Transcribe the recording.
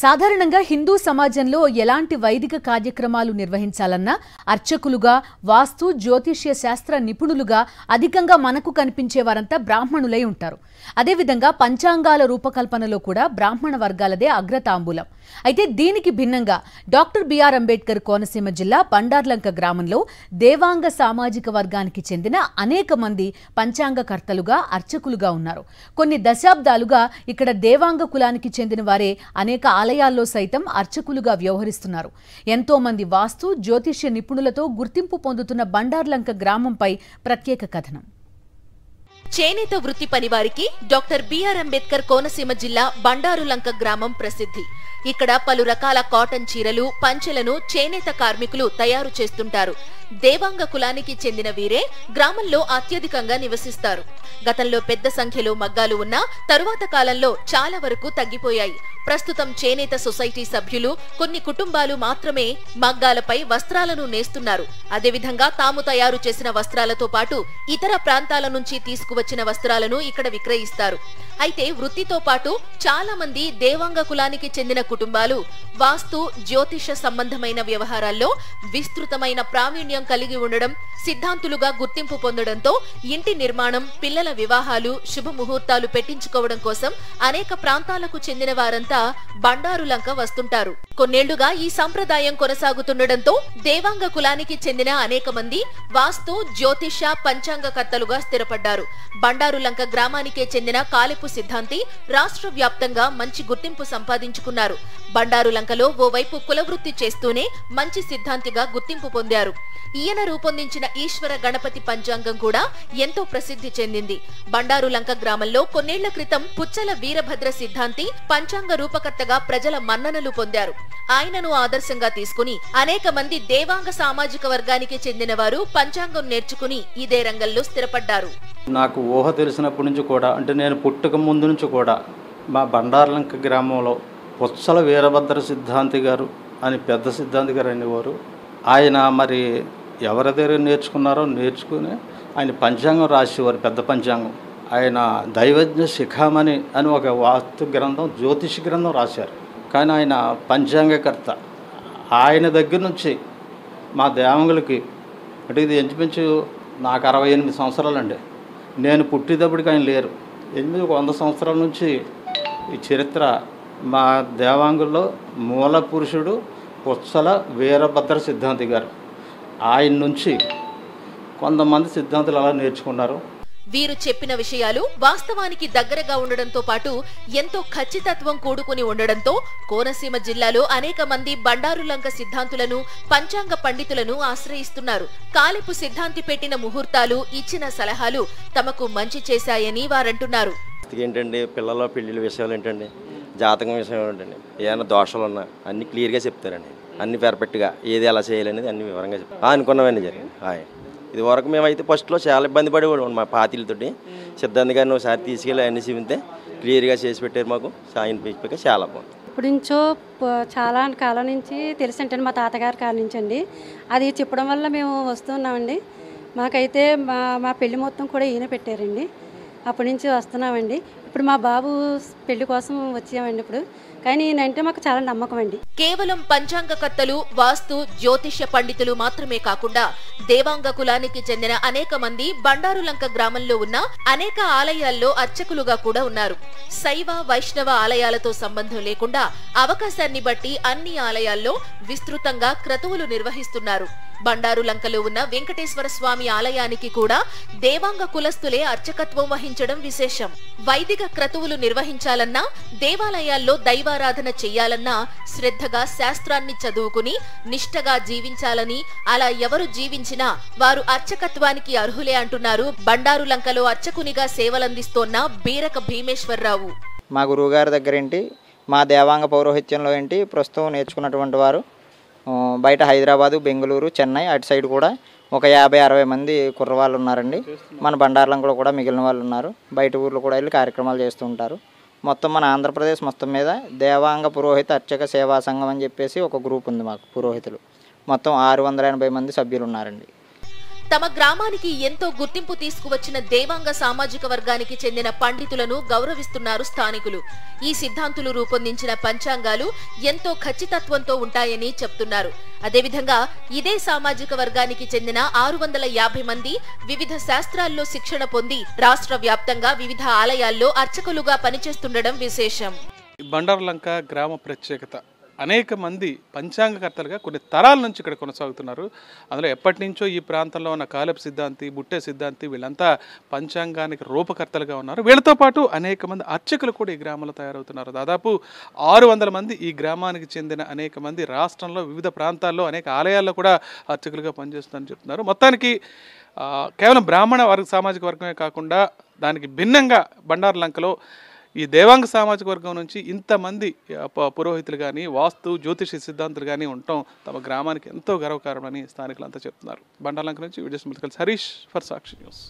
సాధారణంగా హిందూ సమాజంలో ఎలాంటి వైదిక కార్యక్రమాలు నిర్వహించాలన్నా అర్చకులుగా, వాస్తు జ్యోతిష్య శాస్త్ర నిపుణులుగా అధికంగా మనకు కనిపించే వారంతా బ్రాహ్మణులై ఉంటారు. అదేవిధంగా పంచాంగాల రూపకల్పనలో కూడా బ్రాహ్మణ వర్గాలదే అగ్రతాంబూలం. అయితే దీనికి భిన్నంగా డాక్టర్ బిఆర్ అంబేద్కర్ కోనసీమ జిల్లా బండార్లంక గ్రామంలో దేవాంగ సామాజిక వర్గానికి చెందిన అనేక మంది పంచాంగకర్తలుగా, అర్చకులుగా ఉన్నారు. కొన్ని దశాబ్దాలుగా ఇక్కడ దేవాంగ కులానికి చెందిన వారే అనేక ఆలయాల్లో సైతం అర్చకులుగా వ్యవహరిస్తున్నారు. ఎంతో మంది వాస్తు జ్యోతిష్య నిపుణులతో గుర్తింపు పొందుతున్న బండార్లంక గ్రామంపై ప్రత్యేక కథనం. చేనేత వృత్తి పనివారికి డాక్టర్ బిఆర్ అంబేద్కర్ కోనసీమ జిల్లా బండారులంక గ్రామం ప్రసిద్ధి. ఇక్కడ పలు రకాల కాటన్ చీరలు, పంచెలను చేనేత కార్మికులు తయారు చేస్తుంటారు. దేవాంగ కులానికి చెందిన వీరే గ్రామంలో అత్యధికంగా నివసిస్తారు. గతంలో పెద్ద సంఖ్యలో మగ్గాలు ఉన్నా తరువాత కాలంలో చాలా వరకు తగ్గిపోయాయి. ప్రస్తుతం చేనేత సొసైటీ సభ్యులు, కొన్ని కుటుంబాలు మాత్రమే మగ్గాలపై వస్త్రాలను నేస్తున్నారు. అదేవిధంగా తాము తయారు చేసిన వస్త్రాలతో పాటు ఇతర ప్రాంతాల నుంచి తీసుకువచ్చిన వస్త్రాలను ఇక్కడ విక్రయిస్తారు. అయితే వృత్తితో పాటు చాలా మంది దేవాంగ కులానికి చెందిన కుటుంబాలు వాస్తు జ్యోతిష సంబంధమైన వ్యవహారాల్లో విస్తృతమైన ప్రావీణ్యం కలిగి ఉండడం, సిద్ధాంతులుగా గుర్తింపు పొందడంతో ఇంటి నిర్మాణం, పిల్లల వివాహాలు, శుభముహూర్తాలు పెట్టించుకోవడం కోసం అనేక ప్రాంతాలకు చెందిన వారంతా బండారులంక వస్తుంటారు. కొన్నేళ్లుగా ఈ సంప్రదాయం కొనసాగుతుండటంతో దేవాంగ కులానికి చెందిన అనేక మంది వాస్తు జ్యోతిష పంచాంగకర్తలుగా స్థిరపడ్డారు. బండారులంక గ్రామానికే చెందిన కాలిపు సిద్ధాంతి రాష్ట్ర వ్యాప్తంగా మంచి గుర్తింపు సంపాదించుకున్నారు. బండారులంకలో ఓవైపు కులవృత్తి చేస్తూనే మంచి సిద్ధాంతిగా గుర్తింపు పొందారు. ఈయన రూపొందించిన ఈశ్వర గణపతి పంచాంగం కూడా ఎంతో ప్రసిద్ధి చెందింది. బండారులంక గ్రామంలో కొన్నేళ్ల క్రితం పుచ్చల వీరభద్ర సిద్ధాంతి పంచాంగ రూపకర్తగా ప్రజల మన్ననలు పొందారు. ఆయనను ఆదర్శంగా తీసుకుని అనేక మంది దేవాంగ సామాజిక వర్గానికి చెందిన వారు పంచాంగం నేర్చుకుని ఇదే రంగంలో స్థిరపడ్డారు. నాకు ఊహ తెలిసినప్పటి నుంచి కూడా, అంటే నేను పుట్టక ముందు నుంచి కూడా మా బండార్లంక గ్రామంలో పుచ్చల వీరభద్ర సిద్ధాంతి గారు అని పెద్ద సిద్ధాంతి గారు అనేవారు. ఆయన మరి ఎవరి దగ్గర నేర్చుకుని ఆయన పంచాంగం రాసేవారు, పెద్ద పంచాంగం. ఆయన దైవజ్ఞ శిఖామణి అని ఒక వాస్తు గ్రంథం, జ్యోతిష గ్రంథం రాశారు. కానీ ఆయన పంచాంగకర్త. ఆయన దగ్గర నుంచి మా దేవంగులకి, అంటే ఇది ఇంచుమించు నాకు 68 సంవత్సరాలండి. నేను పుట్టేటప్పటికి ఆయన లేరు. 100 సంవత్సరాల నుంచి ఈ చరిత్ర మా దేవాంగుల్లో మూల పురుషుడు పుచ్చల వీరభద్ర సిద్ధాంతి గారు. ఆయన నుంచి కొంతమంది సిద్ధాంతులు అలా నేర్చుకున్నారు. వీరు చెప్పిన విషయాలు వాస్తవానికి దగ్గరగా ఉండడంతో పాటు ఎంతో ఖచ్చితత్వం కూడుకుని ఉండడంతో కోనసీమ జిల్లాలో అనేక మంది బండారులంక సిద్ధాంతులను, పంచాంగ పండితులను ఆశ్రయిస్తున్నారు. కాలిపు సిద్ధాంతి పెట్టిన ముహూర్తాలు, ఇచ్చిన సలహాలు తమకు మంచి చేశాయని వారంటున్నారు. ఏంటండి, పిల్లల పెళ్లిళ్ళ విషయాలు ఏంటండి, జాతకం విషయం ఏంటండి, ఏమైనా దోషాలు ఉన్నా అన్ని క్లియర్గా చెప్తారండి. అన్ని పర్ఫెక్ట్గా ఏది ఎలా చేయాలనేది అన్ని వివరంగా చెప్తారు. అనుకున్నవన్నీ జరిగింది. ఇది వరకు మేమైతే ఫస్ట్లో చాలా ఇబ్బంది పడేవాడు. మా పాతిలతోటి సిద్ధాంతి గారిని ఒకసారి తీసుకెళ్ళి అన్ని చూపితే క్లియర్గా చేసి పెట్టారు. మాకు సాయం పిచ్చిపోయి చాలా బాగుంది. ఇప్పటి నుంచో చాలా కాలం నుంచి తెలిసి అంటే మా తాతగారి కాలం నుంచి అండి. అది చెప్పడం వల్ల మేము వస్తున్నామండి. మాకైతే మా పెళ్లి మొత్తం కూడా ఈయన పెట్టారండి. అప్పటి నుంచి వస్తున్నామండి. ఇప్పుడు మా బాబు పెళ్లి కోసం వచ్చామండి ఇప్పుడు. కానీ ఈయనంటే మాకు చాలా నమ్మకం అండి. కేవలం పంచాంగకర్తలు, వాస్తు జ్యోతిష్య పండితులు మాత్రమే కాకుండా దేవాంగ కులానికి చెందిన అనేక మంది బండారులంక గ్రామంలో ఉన్న అనేక ఆలయాల్లో అర్చకులుగా కూడా ఉన్నారు. శైవ, వైష్ణవ ఆలయాలతో సంబంధం లేకుండా అవకాశాన్ని బట్టి అన్ని ఆలయాల్లో విస్తృతంగా క్రతువులు నిర్వహిస్తున్నారు. బండారులంకలో ఉన్న వెంకటేశ్వర స్వామి ఆలయానికి కూడా దేవాంగ కులస్తులే అర్చకత్వం వహించడం విశేషం. వైదిక క్రతువులు నిర్వహించాలన్నా, దేవాలయాల్లో దైవారాధన చెయ్యాలన్నా శ్రద్ధగా శాస్త్రాన్ని చదువుకుని నిష్ఠగా జీవించాలని, అలా ఎవరు జీవించినా వారు అర్చకత్వానికి అర్హులే అంటున్నారు బండారులంకలో అర్చకునిగా సేవలందిస్తోన్న బీరక భీమేశ్వరరావు. మా గురువుగారి దగ్గర ఏంటి, మా దేవాంగ పౌరోహిత్యంలో ఏంటి ప్రస్తుతం నేర్చుకున్నటువంటి వారు బయట హైదరాబాదు, బెంగళూరు, చెన్నై అటు సైడ్ కూడా ఒక 50-60 మంది కుర్రవాళ్ళు ఉన్నారండి. మన బండార్లంకలో కూడా మిగిలిన వాళ్ళు ఉన్నారు. బయట ఊర్లో కూడా వెళ్ళి కార్యక్రమాలు చేస్తూ ఉంటారు. మొత్తం మన ఆంధ్రప్రదేశ్ మొత్తం మీద దేవాంగ పురోహిత అర్చక సేవా సంఘం అని చెప్పేసి ఒక గ్రూప్ ఉంది మాకు పురోహితులు. మొత్తం 680 మంది సభ్యులు ఉన్నారండి. తమ గ్రామానికి ఎంతో గుర్తింపు తీసుకువచ్చిన దేవాంగ సామాజిక వర్గానికి చెందిన పండితులను గౌరవిస్తున్నారు స్థానికులు. ఈ సిద్ధాంతులు రూపొందించిన పంచాంగాలు ఎంతో ఖచ్చితత్వంతో ఉంటాయని చెప్తున్నారు. అదేవిధంగా ఇదే సామాజిక వర్గానికి చెందిన 650 మంది వివిధ శాస్త్రాల్లో శిక్షణ పొంది రాష్ట్ర వ్యాప్తంగా వివిధ ఆలయాల్లో అర్చకులుగా పనిచేస్తుండడం విశేషం. బండారులంక గ్రామ ప్రత్యేకత, అనేక మంది పంచాంగకర్తలుగా కొన్ని తరాల నుంచి ఇక్కడ కొనసాగుతున్నారు. అందులో ఎప్పటి నుంచో ఈ ప్రాంతంలో ఉన్న కాలపు సిద్ధాంతి, బుట్టే సిద్ధాంతి వీళ్ళంతా పంచాంగానికి రూపకర్తలుగా ఉన్నారు. వీళ్ళతో పాటు అనేక మంది అర్చకులు కూడా ఈ గ్రామంలో తయారవుతున్నారు. దాదాపు 600 మంది ఈ గ్రామానికి చెందిన అనేక మంది రాష్ట్రంలో వివిధ ప్రాంతాల్లో అనేక ఆలయాల్లో కూడా అర్చకులుగా పనిచేస్తున్నారని చెప్తున్నారు. మొత్తానికి కేవలం బ్రాహ్మణ సామాజిక వర్గమే కాకుండా దానికి భిన్నంగా బండారులంకలో ఈ దేవాంగ సామాజిక వర్గం నుంచి ఇంతమంది పురోహితులు కానీ, వాస్తు జ్యోతిష సిద్ధాంతులు కానీ ఉండటం తమ గ్రామానికి ఎంతో గర్వకారణమని స్థానికులంతా చెప్తున్నారు. బండారులంక నుంచి video Harish for Sakshi news.